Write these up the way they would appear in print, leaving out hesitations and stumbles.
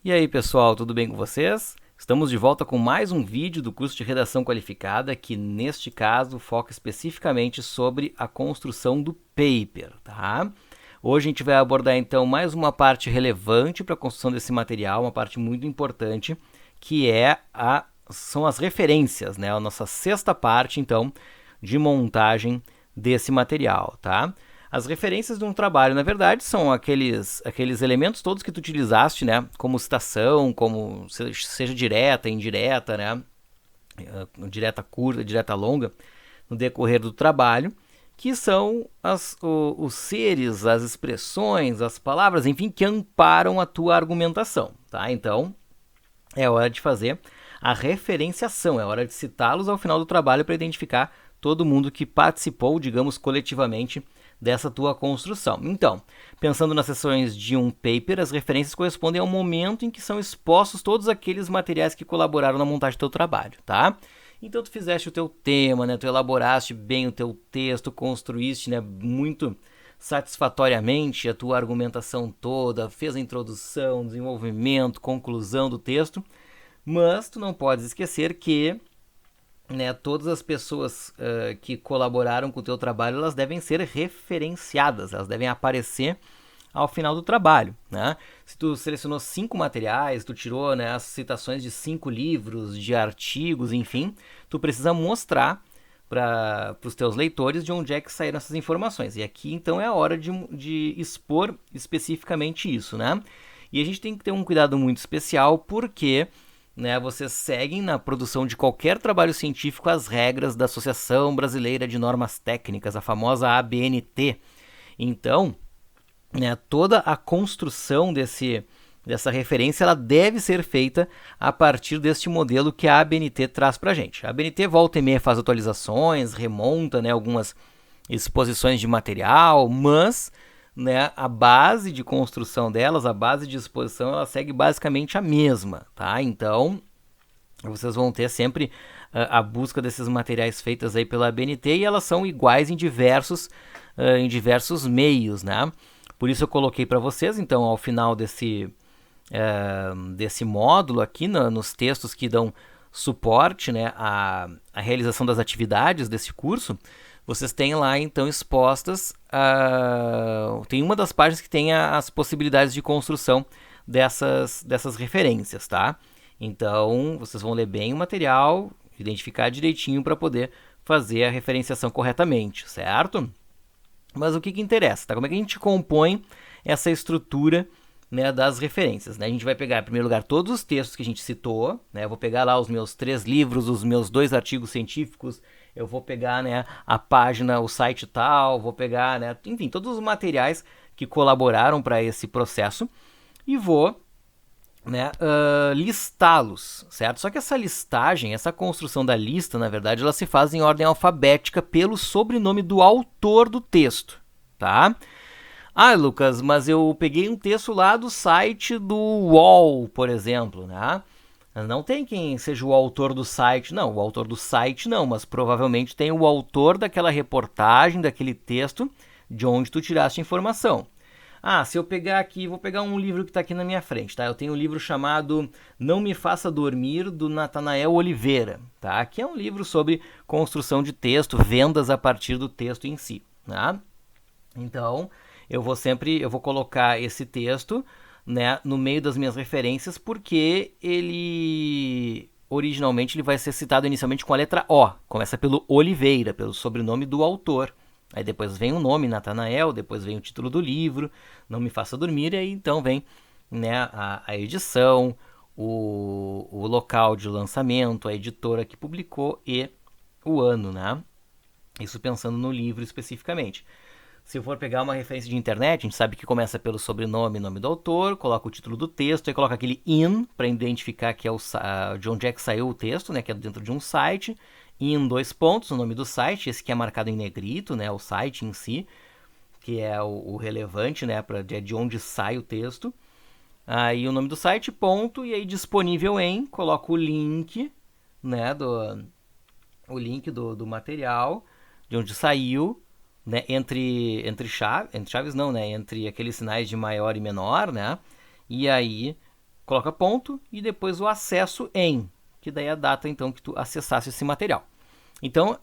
E aí pessoal, tudo bem com vocês? Estamos de volta com mais um vídeo do curso de Redação Qualificada, que neste caso foca especificamente sobre a construção do paper, tá? Hoje a gente vai abordar então mais uma parte relevante para a construção desse material, uma parte muito importante, que são as referências, né? A nossa sexta parte então de montagem desse material, tá? As referências de um trabalho, na verdade, são aqueles elementos todos que tu utilizaste, né? Como citação, como seja direta, indireta, né? Direta curta, direta longa, no decorrer do trabalho, que são os seres, as expressões, as palavras, enfim, que amparam a tua argumentação, tá? Então, é hora de fazer a referenciação, é hora de citá-los ao final do trabalho para identificar todo mundo que participou, digamos, coletivamente dessa tua construção. Então, pensando nas seções de um paper, as referências correspondem ao momento em que são expostos todos aqueles materiais que colaboraram na montagem do teu trabalho, tá? Então, tu fizeste o teu tema, né? Tu elaboraste bem o teu texto, construíste, né, muito satisfatoriamente a tua argumentação toda, fez a introdução, desenvolvimento, conclusão do texto, mas tu não podes esquecer que, né, todas as pessoas que colaboraram com o teu trabalho, elas devem ser referenciadas, elas devem aparecer ao final do trabalho, né? Se tu selecionou 5 materiais, tu tirou, né, as citações de 5 livros, de artigos, enfim, tu precisa mostrar para os teus leitores de onde é que saíram essas informações. E aqui, então, é a hora de expor especificamente isso, né? E a gente tem que ter um cuidado muito especial porque, né, vocês seguem na produção de qualquer trabalho científico as regras da Associação Brasileira de Normas Técnicas, a famosa ABNT. Então, né, toda a construção dessa referência ela deve ser feita a partir deste modelo que a ABNT traz para a gente. A ABNT volta e meia faz atualizações, remonta, né, algumas exposições de material, mas, né, a base de construção delas, a base de exposição, ela segue basicamente a mesma, tá? Então, vocês vão ter sempre a busca desses materiais feitas aí pela ABNT e elas são iguais em diversos meios, né? Por isso eu coloquei para vocês, então, ao final desse módulo aqui, nos textos que dão suporte, né, à realização das atividades desse curso, vocês têm lá, então, expostas, tem uma das páginas que tem as possibilidades de construção dessas referências, tá? Então, vocês vão ler bem o material, identificar direitinho para poder fazer a referenciação corretamente, certo? Mas o que interessa, tá? Como é que a gente compõe essa estrutura, né, das referências, né? A gente vai pegar, em primeiro lugar, todos os textos que a gente citou, né? Eu vou pegar lá os meus 3 livros, os meus 2 artigos científicos, eu vou pegar, né, a página, o site tal, vou pegar, né, enfim, todos os materiais que colaboraram para esse processo e vou, né, listá-los, certo? Só que essa listagem, essa construção da lista, na verdade, ela se faz em ordem alfabética pelo sobrenome do autor do texto, tá? Ah, Lucas, mas eu peguei um texto lá do site do UOL, por exemplo, né? Não tem quem seja o autor do site, não, o autor do site não, mas provavelmente tem o autor daquela reportagem, daquele texto, de onde tu tiraste a informação. Ah, se eu pegar aqui, vou pegar um livro que está aqui na minha frente, tá? Eu tenho um livro chamado Não Me Faça Dormir, do Natanael Oliveira, tá? Aqui é um livro sobre construção de texto, vendas a partir do texto em si, tá? Então, eu vou colocar esse texto, né, no meio das minhas referências, porque ele originalmente ele vai ser citado inicialmente com a letra O, começa pelo Oliveira, pelo sobrenome do autor. Aí depois vem o nome, Natanael, depois vem o título do livro, Não Me Faça Dormir, e aí então vem, né, a edição, o local de lançamento, a editora que publicou e o ano, né? Isso pensando no livro especificamente. Se eu for pegar uma referência de internet, a gente sabe que começa pelo sobrenome e nome do autor, coloca o título do texto e coloca aquele in para identificar que é de onde é que saiu o texto, né, que é dentro de um site. In 2 pontos, o nome do site, esse que é marcado em negrito, né, o site em si, que é o relevante, né, de onde sai o texto. Aí o nome do site, ponto, e aí disponível em, coloco o link, né, o link do material, de onde saiu, né, entre chaves não, né, entre aqueles sinais de maior e menor, né, e aí coloca ponto e depois o acesso em, que daí é a data então que tu acessasse esse material. Então,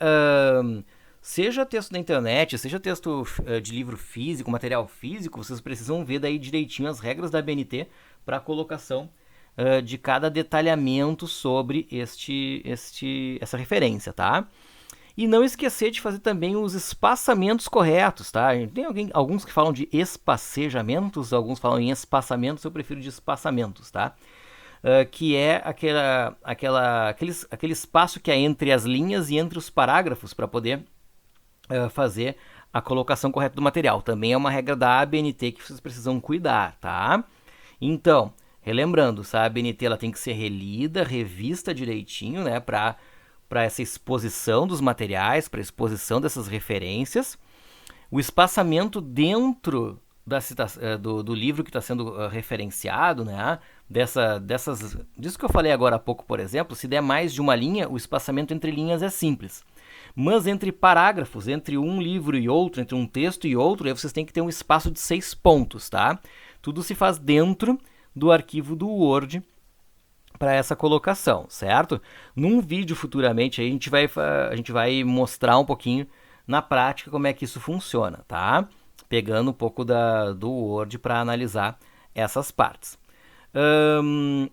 seja texto da internet, seja texto de livro físico, material físico, vocês precisam ver daí direitinho as regras da ABNT para a colocação de cada detalhamento sobre essa referência, tá? E não esquecer de fazer também os espaçamentos corretos, tá? Tem alguns que falam de espacejamentos, alguns falam em espaçamentos, eu prefiro de espaçamentos, tá? Que é aquele espaço que é entre as linhas e entre os parágrafos para poder fazer a colocação correta do material. Também é uma regra da ABNT que vocês precisam cuidar, tá? Então, relembrando, a ABNT ela tem que ser relida, revista direitinho, né, para essa exposição dos materiais, para a exposição dessas referências. O espaçamento dentro do livro que está sendo referenciado, né, disso que eu falei agora há pouco, por exemplo, se der mais de uma linha, o espaçamento entre linhas é simples. Mas entre parágrafos, entre um livro e outro, entre um texto e outro, aí vocês têm que ter um espaço de 6 pontos, tá? Tudo se faz dentro do arquivo do Word para essa colocação, certo? Num vídeo futuramente a gente vai mostrar um pouquinho na prática como é que isso funciona, tá? Pegando um pouco do Word para analisar essas partes.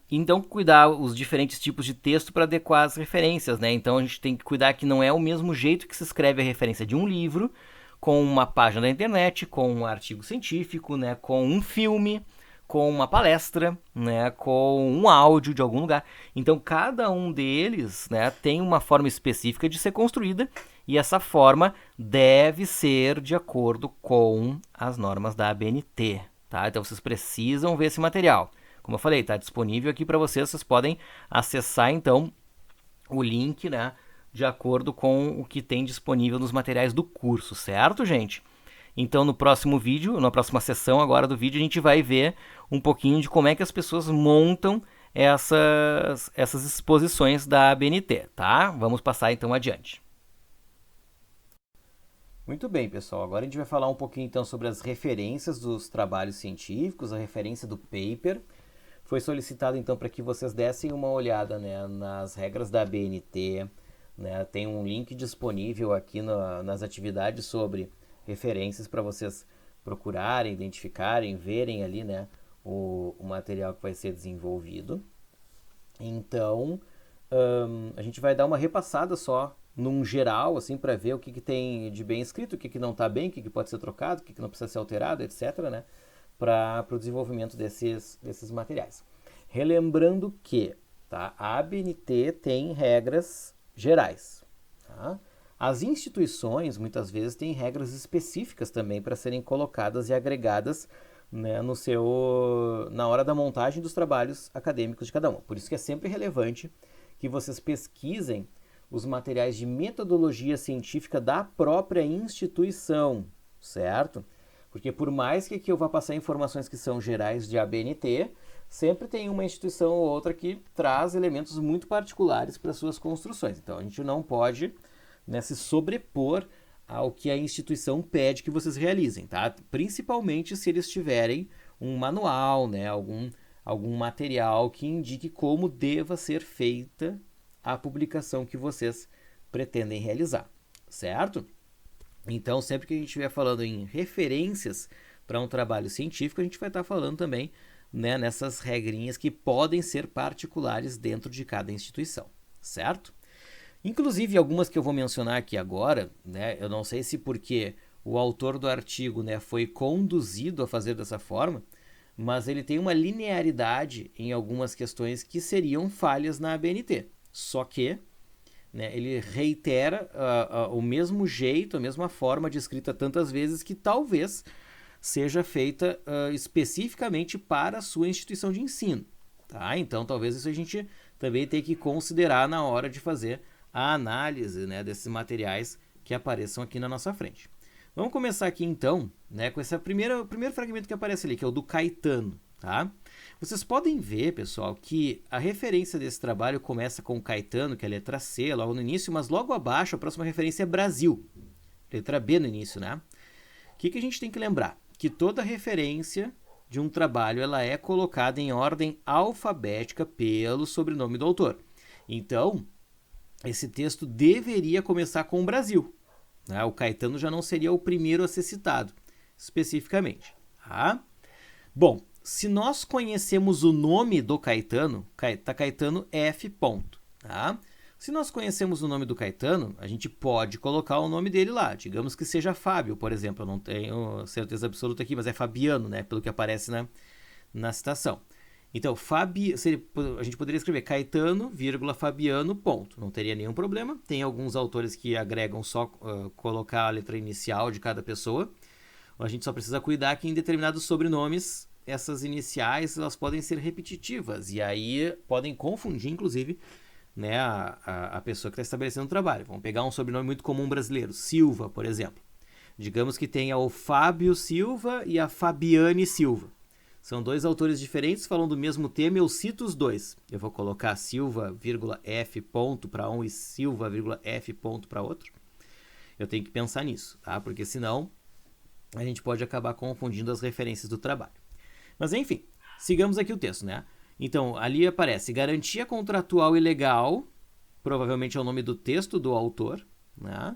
Então, cuidar os diferentes tipos de texto para adequar as referências, né? Então, a gente tem que cuidar que não é o mesmo jeito que se escreve a referência de um livro, com uma página da internet, com um artigo científico, né? Com um filme, com uma palestra, né? Com um áudio de algum lugar. Então, cada um deles, né, tem uma forma específica de ser construída e essa forma deve ser de acordo com as normas da ABNT, tá? Então, vocês precisam ver esse material. Como eu falei, está disponível aqui para vocês, vocês podem acessar então o link, né, de acordo com o que tem disponível nos materiais do curso, certo, gente? Então no próximo vídeo, na próxima sessão agora do vídeo, a gente vai ver um pouquinho de como é que as pessoas montam essas exposições da ABNT, tá? Vamos passar então adiante. Muito bem, pessoal. Agora a gente vai falar um pouquinho então sobre as referências dos trabalhos científicos, a referência do paper. Foi solicitado então para que vocês dessem uma olhada, né, nas regras da ABNT, né? Tem um link disponível aqui nas atividades sobre referências para vocês procurarem, identificarem, verem ali, né, o material que vai ser desenvolvido. Então, a gente vai dar uma repassada só num geral, assim, para ver o que tem de bem escrito, o que não está bem, o que pode ser trocado, o que não precisa ser alterado, etc., né? Para o desenvolvimento desses materiais. Relembrando que, tá, a ABNT tem regras gerais. Tá? As instituições, muitas vezes, têm regras específicas também para serem colocadas e agregadas, né, na hora da montagem dos trabalhos acadêmicos de cada uma. Por isso que é sempre relevante que vocês pesquisem os materiais de metodologia científica da própria instituição, certo? Porque por mais que aqui eu vá passar informações que são gerais de ABNT, sempre tem uma instituição ou outra que traz elementos muito particulares para suas construções. Então a gente não pode, né, se sobrepor ao que a instituição pede que vocês realizem, tá? Principalmente se eles tiverem um manual, né, algum material que indique como deva ser feita a publicação que vocês pretendem realizar, certo? Então, sempre que a gente estiver falando em referências para um trabalho científico, a gente vai estar falando também, né, nessas regrinhas que podem ser particulares dentro de cada instituição, certo? Inclusive, algumas que eu vou mencionar aqui agora, né, eu não sei se porque o autor do artigo, né, foi conduzido a fazer dessa forma, mas ele tem uma linearidade em algumas questões que seriam falhas na ABNT. Só que, né, ele reitera o mesmo jeito, a mesma forma de escrita tantas vezes que talvez seja feita especificamente para a sua instituição de ensino. Tá? Então, talvez isso a gente também tenha que considerar na hora de fazer a análise, né, desses materiais que apareçam aqui na nossa frente. Vamos começar aqui então, né, com esse primeiro fragmento que aparece ali, que é o do Caetano. Tá? Vocês podem ver, pessoal, que a referência desse trabalho começa com Caetano, que é a letra C, logo no início, mas logo abaixo a próxima referência é Brasil, letra B no início, né? O que a gente tem que lembrar? Que toda referência de um trabalho ela é colocada em ordem alfabética pelo sobrenome do autor. Então, esse texto deveria começar com o Brasil. Né? O Caetano já não seria o primeiro a ser citado, especificamente. Tá? Bom, se nós conhecemos o nome do Caetano, tá Caetano F. Ponto, tá? Se nós conhecemos o nome do Caetano, a gente pode colocar o nome dele lá. Digamos que seja Fábio, por exemplo. Eu não tenho certeza absoluta aqui, mas é Fabiano, né? Pelo que aparece na citação. Então, a gente poderia escrever Caetano, Fabiano, ponto. Não teria nenhum problema. Tem alguns autores que agregam só colocar a letra inicial de cada pessoa. A gente só precisa cuidar que em determinados sobrenomes, essas iniciais elas podem ser repetitivas. E aí podem confundir, inclusive, né, a pessoa que está estabelecendo o trabalho. Vamos pegar um sobrenome muito comum brasileiro, Silva, por exemplo. Digamos que tenha o Fábio Silva e a Fabiane Silva. São dois autores diferentes, falam do mesmo tema, eu cito os dois. Eu vou colocar Silva, F ponto para um e Silva, F ponto para outro. Eu tenho que pensar nisso, tá? Porque senão a gente pode acabar confundindo as referências do trabalho. Mas enfim, sigamos aqui o texto, né? Então, ali aparece garantia contratual e legal, provavelmente é o nome do texto do autor, né?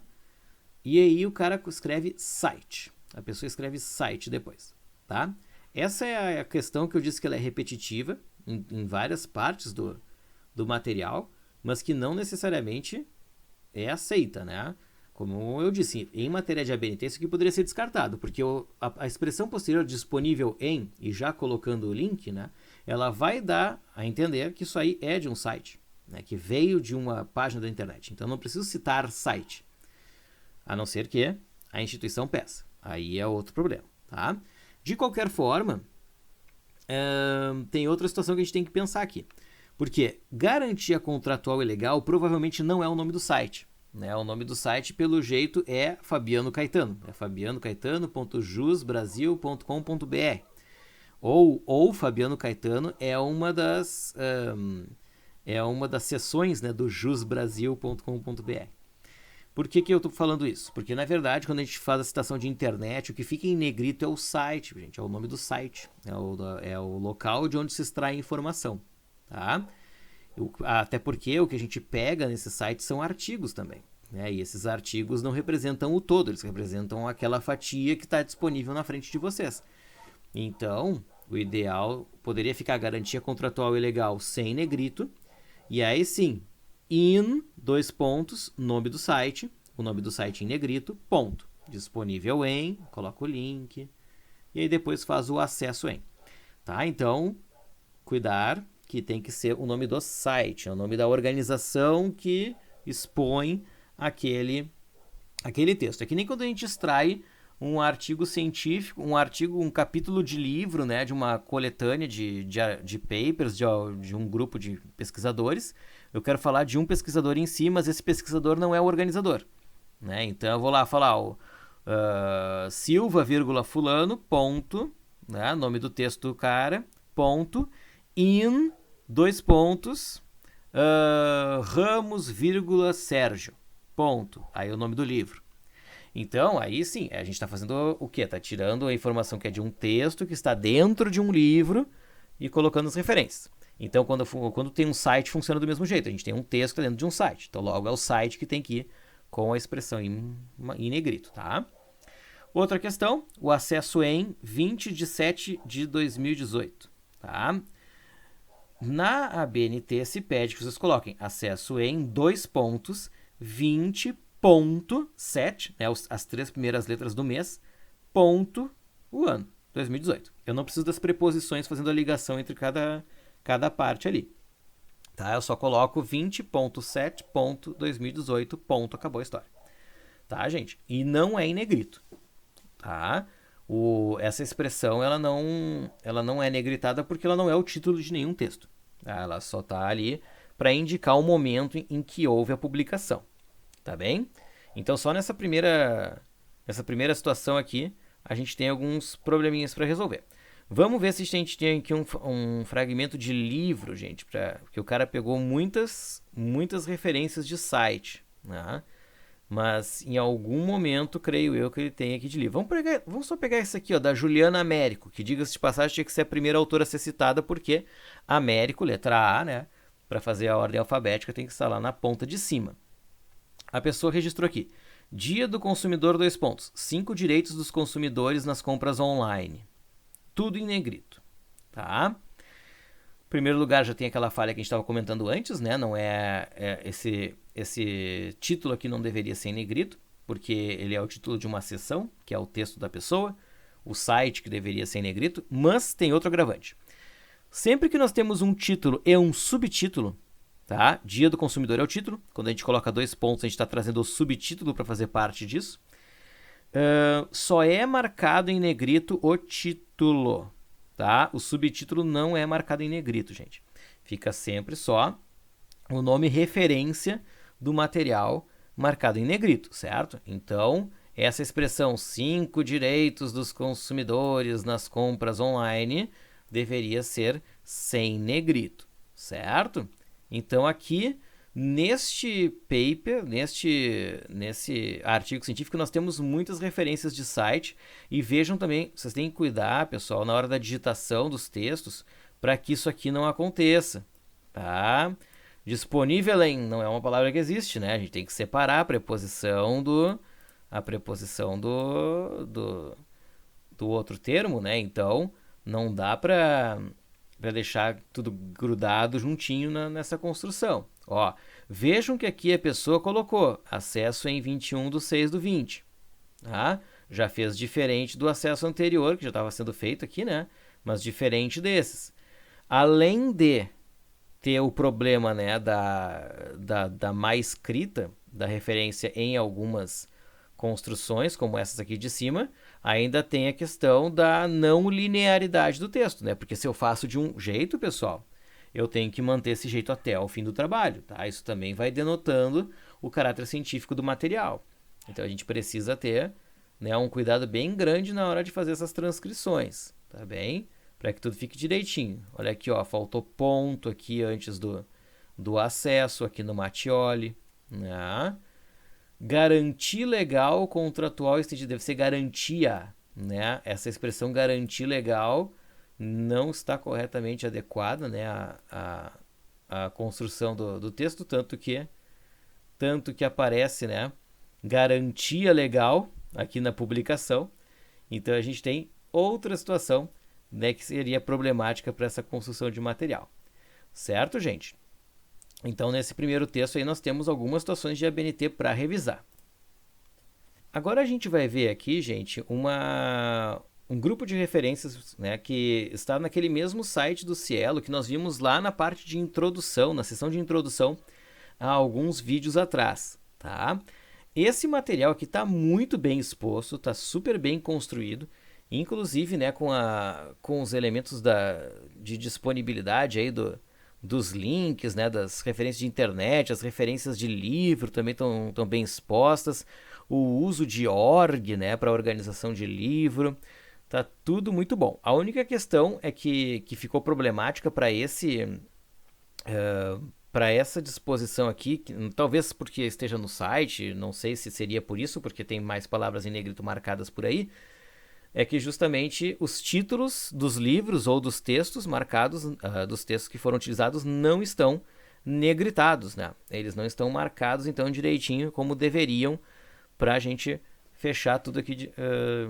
E aí o cara escreve site. A pessoa escreve site depois, tá? Essa é a questão que eu disse que ela é repetitiva em várias partes do material, mas que não necessariamente é aceita, né? Como eu disse, em matéria de ABNT isso aqui poderia ser descartado, porque a expressão posterior disponível em, e já colocando o link, né, ela vai dar a entender que isso aí é de um site, né, que veio de uma página da internet. Então não preciso citar site, a não ser que a instituição peça. Aí é outro problema. Tá? De qualquer forma, tem outra situação que a gente tem que pensar aqui. Porque garantia contratual e legal provavelmente não é o nome do site. Né? O nome do site, pelo jeito, é Fabiano Caetano. É fabianocaetano.jusbrasil.com.br. Ou Fabiano Caetano é uma das seções, né, do jusbrasil.com.br. Por que eu estou falando isso? Porque, na verdade, quando a gente faz a citação de internet, o que fica em negrito é o site, gente, é o nome do site. É o local de onde se extrai informação. Tá? Até porque o que a gente pega nesse site são artigos também. Né? E esses artigos não representam o todo, eles representam aquela fatia que está disponível na frente de vocês. Então, o ideal poderia ficar garantia contratual e legal sem negrito. E aí sim, nome do site, o nome do site em negrito, ponto. Disponível em, coloca o link. E aí depois faz o acesso em. Tá? Então, cuidar que tem que ser o nome do site, é o nome da organização que expõe aquele texto. É que nem quando a gente extrai um artigo científico, um capítulo de livro, né, de uma coletânea de papers de um grupo de pesquisadores. Eu quero falar de um pesquisador em si, mas esse pesquisador não é o organizador. Né? Então eu vou lá falar Silva, fulano, ponto, né, nome do texto do cara, ponto, Ramos, Sérgio, ponto. Aí o nome do livro. Então, aí sim, a gente está fazendo o quê? Está tirando a informação que é de um texto que está dentro de um livro e colocando as referências. Então, quando tem um site, funciona do mesmo jeito. A gente tem um texto dentro de um site. Então, logo é o site que tem que ir com a expressão em negrito, tá? Outra questão, o acesso em 20/7/2018, tá? Na ABNT se pede que vocês coloquem acesso em 20.7, né, as 3 primeiras letras do mês, ponto, o ano, 2018. Eu não preciso das preposições fazendo a ligação entre cada parte ali. Tá? Eu só coloco 20.7.2018, ponto, acabou a história. Tá, gente? E não é em negrito. Tá? Essa expressão ela não é negritada porque ela não é o título de nenhum texto. Ela só está ali para indicar o momento em que houve a publicação. Tá bem? Então, só nessa primeira situação aqui, a gente tem alguns probleminhas para resolver. Vamos ver se a gente tem aqui um fragmento de livro, gente, porque o cara pegou muitas referências de site. Né? Mas em algum momento, creio eu, que ele tem aqui de livro. Vamos só pegar esse aqui, ó, da Juliana Américo, que, diga-se de passagem, tinha que ser a primeira autora a ser citada, porque Américo, letra A, né? Para fazer a ordem alfabética, tem que estar lá na ponta de cima. A pessoa registrou aqui. Dia do consumidor, 2 pontos. 5 direitos dos consumidores nas compras online. Tudo em negrito. Tá? Em primeiro lugar, já tem aquela falha que a gente estava comentando antes, né? Não esse título aqui não deveria ser em negrito, porque ele é o título de uma seção, que é o texto da pessoa, o site que deveria ser em negrito, mas tem outro agravante. Sempre que nós temos um título e um subtítulo, tá? Dia do consumidor é o título, quando a gente coloca 2 pontos, a gente está trazendo o subtítulo para fazer parte disso. Só é marcado em negrito o título, tá? O subtítulo não é marcado em negrito, gente. Fica sempre só o nome referência do material marcado em negrito, certo? Então, essa expressão 5 direitos dos consumidores nas compras online deveria ser sem negrito, certo? Então, aqui, neste paper, nesse artigo científico, nós temos muitas referências de site e vejam também, vocês têm que cuidar, pessoal, na hora da digitação dos textos, para que isso aqui não aconteça, tá? Disponível em não é uma palavra que existe, né? A gente tem que separar a preposição do outro termo, né? Então, não dá para deixar tudo grudado juntinho nessa construção. Ó, vejam que aqui a pessoa colocou acesso em 21/6/20. Tá? Já fez diferente do acesso anterior, que já estava sendo feito aqui, né? Mas diferente desses. Além de ter o problema, né, da má escrita, da referência em algumas construções, como essas aqui de cima, ainda tem a questão da não linearidade do texto, né? Porque se eu faço de um jeito, pessoal, eu tenho que manter esse jeito até o fim do trabalho, tá? Isso também vai denotando o caráter científico do material. Então a gente precisa ter, né, um cuidado bem grande na hora de fazer essas transcrições, tá bem? Para que tudo fique direitinho. Olha aqui, ó, faltou ponto aqui antes do acesso, aqui no Mattioli, né? Garantia legal contratual estendida, deve ser garantia, né? Essa expressão garantia legal não está corretamente adequada, né, a construção do texto, tanto que aparece, né, garantia legal aqui na publicação. Então a gente tem outra situação, né, que seria problemática para essa construção de material. Certo, gente? Então, nesse primeiro texto aí, nós temos algumas situações de ABNT para revisar. Agora a gente vai ver aqui, gente, um grupo de referências, né, que está naquele mesmo site do Cielo que nós vimos lá na parte de introdução, na seção de introdução, há alguns vídeos atrás, tá? Esse material aqui está muito bem exposto, está super bem construído, inclusive, né, com os elementos de disponibilidade aí dos links, né, das referências de internet, as referências de livro também estão bem expostas, o uso de org, né, para organização de livro, tá tudo muito bom. A única questão é que ficou problemática para essa disposição aqui, talvez porque esteja no site, não sei se seria por isso, porque tem mais palavras em negrito marcadas por aí, é que justamente os títulos dos livros ou dos textos marcados, dos textos que foram utilizados, não estão negritados, né? Eles não estão marcados, então, direitinho, como deveriam, para a gente fechar tudo aqui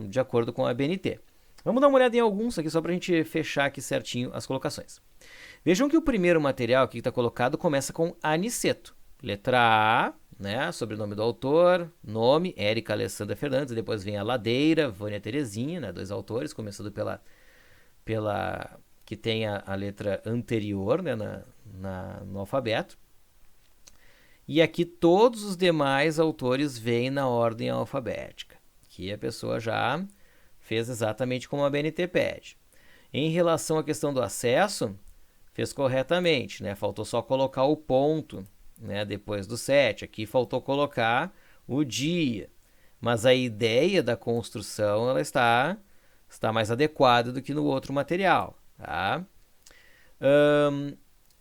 de acordo com a ABNT. Vamos dar uma olhada em alguns aqui, só para a gente fechar aqui certinho as colocações. Vejam que o primeiro material aqui que está colocado começa com Aniceto. Letra A, né, sobrenome do autor, nome, Érica Alessandra Fernandes, depois vem a Ladeira, Vânia Terezinha, né, 2 autores, começando pela que tem a letra anterior, né, no alfabeto. E aqui todos os demais autores vêm na ordem alfabética, que a pessoa já fez exatamente como a BNT pede. Em relação à questão do acesso, fez corretamente, né, faltou só colocar o ponto, né, depois do 7, aqui faltou colocar o dia, mas a ideia da construção ela está mais adequada do que no outro material, tá?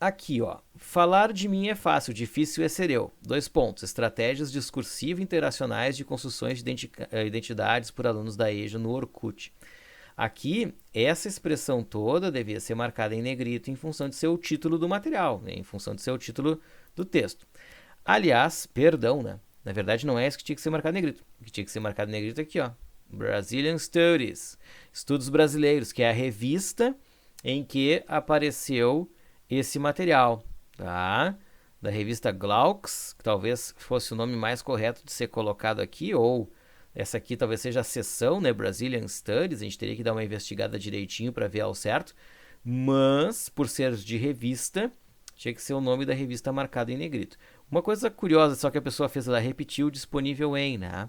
Aqui, ó, falar de mim é fácil, difícil é ser eu. 2 pontos, estratégias discursivo-interacionais de construções de identidades por alunos da EJA no Orkut. Aqui, essa expressão toda devia ser marcada em negrito em função de ser o título do material, né? Em função de ser o título do texto. Aliás, perdão, né? Na verdade, não é isso que tinha que ser marcado em negrito. O que tinha que ser marcado em negrito é aqui, ó. Brazilian Studies, Estudos Brasileiros, que é a revista em que apareceu esse material, tá? Da revista Glauques, que talvez fosse o nome mais correto de ser colocado aqui, ou essa aqui talvez seja a seção, né, Brazilian Studies, a gente teria que dar uma investigada direitinho para ver ao certo, mas por ser de revista, tinha que ser o nome da revista marcado em negrito. Uma coisa curiosa, só que a pessoa fez, ela repetiu disponível em, né?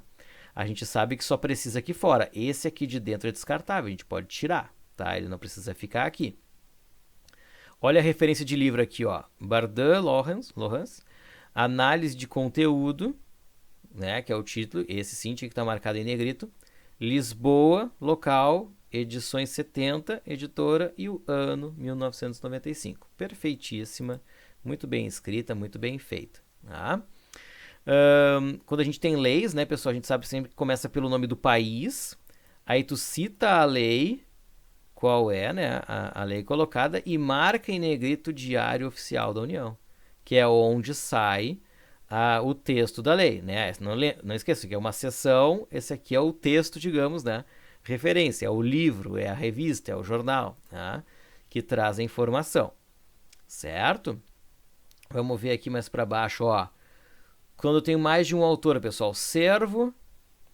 A gente sabe que só precisa aqui fora. Esse aqui de dentro é descartável, a gente pode tirar, tá? Ele não precisa ficar aqui. Olha a referência de livro aqui, ó. Bardin, Lawrence, Análise de Conteúdo, né, que é o título. Esse sim tinha que estar marcado em negrito. Lisboa, local, edições 70, editora e o ano 1995. Perfeitíssima, muito bem escrita, muito bem feita. Tá? Quando a gente tem leis, né, pessoal, a gente sabe sempre que começa pelo nome do país. Aí tu cita a lei, qual é, né, a lei colocada, e marca em negrito Diário Oficial da União, que é onde sai o texto da lei, né? Não esqueça que é uma seção, esse aqui é o texto, digamos, né? Referência, é o livro, é a revista, é o jornal, tá? Que traz a informação, certo? Vamos ver aqui mais para baixo, ó. Quando eu tenho mais de um autor, pessoal, servo,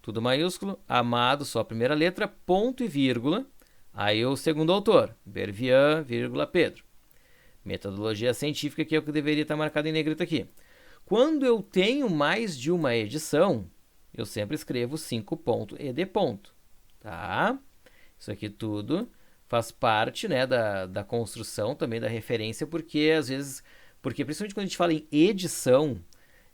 tudo maiúsculo, amado, só a primeira letra, ponto e vírgula, aí o segundo autor, Bervian, vírgula, Pedro. Metodologia científica, que é o que deveria estar marcado em negrito aqui. Quando eu tenho mais de uma edição, eu sempre escrevo 5.ed. Tá? Isso aqui tudo faz parte, né, da construção também da referência, porque às vezes, principalmente quando a gente fala em edição,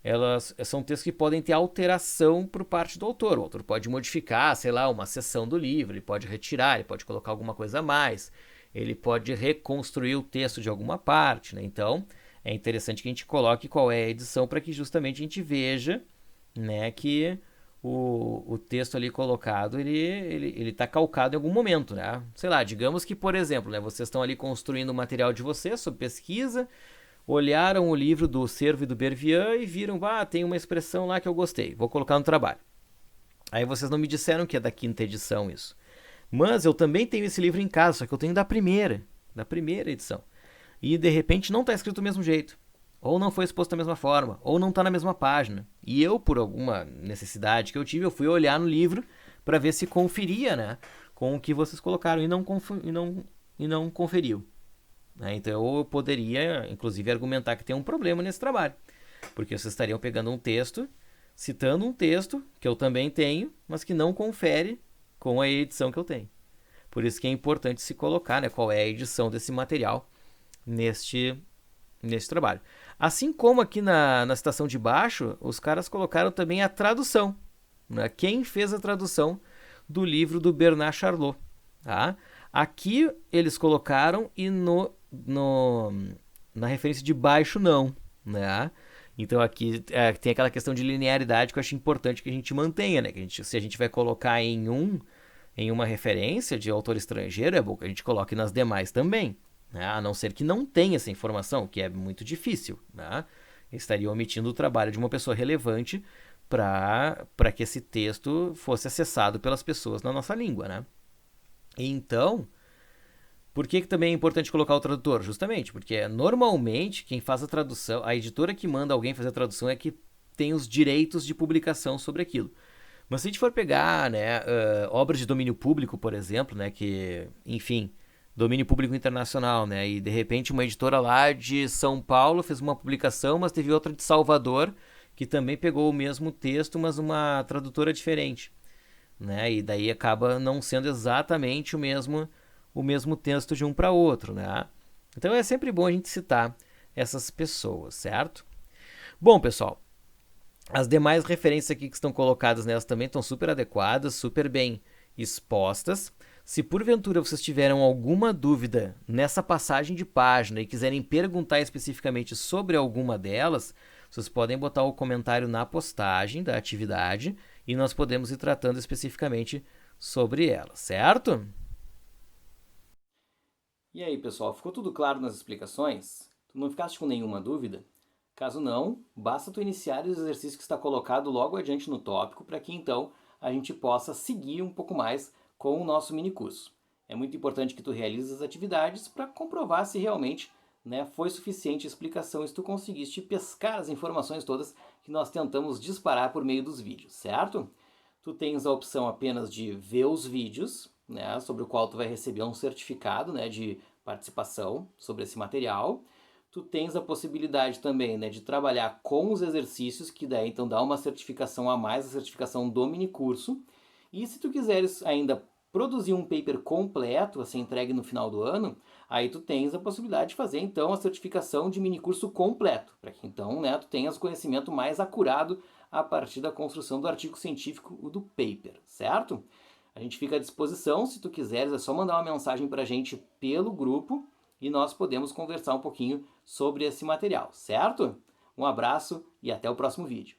elas são textos que podem ter alteração por parte do autor. O autor pode modificar, sei lá, uma seção do livro, ele pode retirar, ele pode colocar alguma coisa a mais, ele pode reconstruir o texto de alguma parte, né? Então, é interessante que a gente coloque qual é a edição para que justamente a gente veja, né, que o texto ali colocado, ele está calcado em algum momento, né? Sei lá, digamos que, por exemplo, né, vocês estão ali construindo o material de vocês sobre pesquisa, olharam o livro do Cervo e do Bervian e viram, tem uma expressão lá que eu gostei, vou colocar no trabalho. Aí vocês não me disseram que é da 5ª edição isso. Mas eu também tenho esse livro em casa, só que eu tenho da primeira edição. E de repente não está escrito do mesmo jeito, ou não foi exposto da mesma forma, ou não está na mesma página. E eu, por alguma necessidade que eu tive, eu fui olhar no livro para ver se conferia, né, com o que vocês colocaram, e não conferiu. Então eu poderia, inclusive, argumentar que tem um problema nesse trabalho, porque vocês estariam pegando um texto, citando um texto que eu também tenho, mas que não confere com a edição que eu tenho. Por isso que é importante se colocar, né, qual é a edição desse material neste trabalho. Assim como aqui na citação de baixo, os caras colocaram também a tradução, né? Quem fez a tradução do livro do Bernard Charlot. Tá? Aqui eles colocaram e na referência de baixo não. Né? Então aqui tem aquela questão de linearidade que eu acho importante que a gente mantenha. Né? Se a gente vai colocar em uma referência de autor estrangeiro, é bom que a gente coloque nas demais também. Né? A não ser que não tenha essa informação, que é muito difícil. Né? Estaria omitindo o trabalho de uma pessoa relevante para que esse texto fosse acessado pelas pessoas na nossa língua. Né? Então, por que também é importante colocar o tradutor? Justamente porque normalmente quem faz a tradução, a editora que manda alguém fazer a tradução é que tem os direitos de publicação sobre aquilo. Mas se a gente for pegar, né, obras de domínio público, por exemplo, né, que, enfim, domínio público internacional, né, e de repente uma editora lá de São Paulo fez uma publicação, mas teve outra de Salvador que também pegou o mesmo texto, mas uma tradutora diferente, né, e daí acaba não sendo exatamente o mesmo texto de um para outro, né. Então é sempre bom a gente citar essas pessoas, certo? Bom, pessoal, as demais referências aqui que estão colocadas nelas também estão super adequadas, super bem expostas. Se porventura vocês tiveram alguma dúvida nessa passagem de página e quiserem perguntar especificamente sobre alguma delas, vocês podem botar o comentário na postagem da atividade e nós podemos ir tratando especificamente sobre ela, certo? E aí, pessoal, ficou tudo claro nas explicações? Tu não ficaste com nenhuma dúvida? Caso não, basta tu iniciar os exercícios que está colocado logo adiante no tópico para que então a gente possa seguir um pouco mais com o nosso minicurso. É muito importante que tu realizes as atividades para comprovar se realmente foi suficiente a explicação e se tu conseguiste pescar as informações todas que nós tentamos disparar por meio dos vídeos, certo? Tu tens a opção apenas de ver os vídeos, sobre o qual tu vai receber um certificado de participação sobre esse material. Tu tens a possibilidade também de trabalhar com os exercícios, que daí então dá uma certificação a mais, a certificação do minicurso. E se tu quiseres ainda produzir um paper completo a ser entregue no final do ano, aí tu tens a possibilidade de fazer então a certificação de minicurso completo, para que então tu tenhas conhecimento mais acurado a partir da construção do artigo científico do paper, certo? A gente fica à disposição, se tu quiseres, é só mandar uma mensagem para a gente pelo grupo e nós podemos conversar um pouquinho sobre esse material, certo? Um abraço e até o próximo vídeo.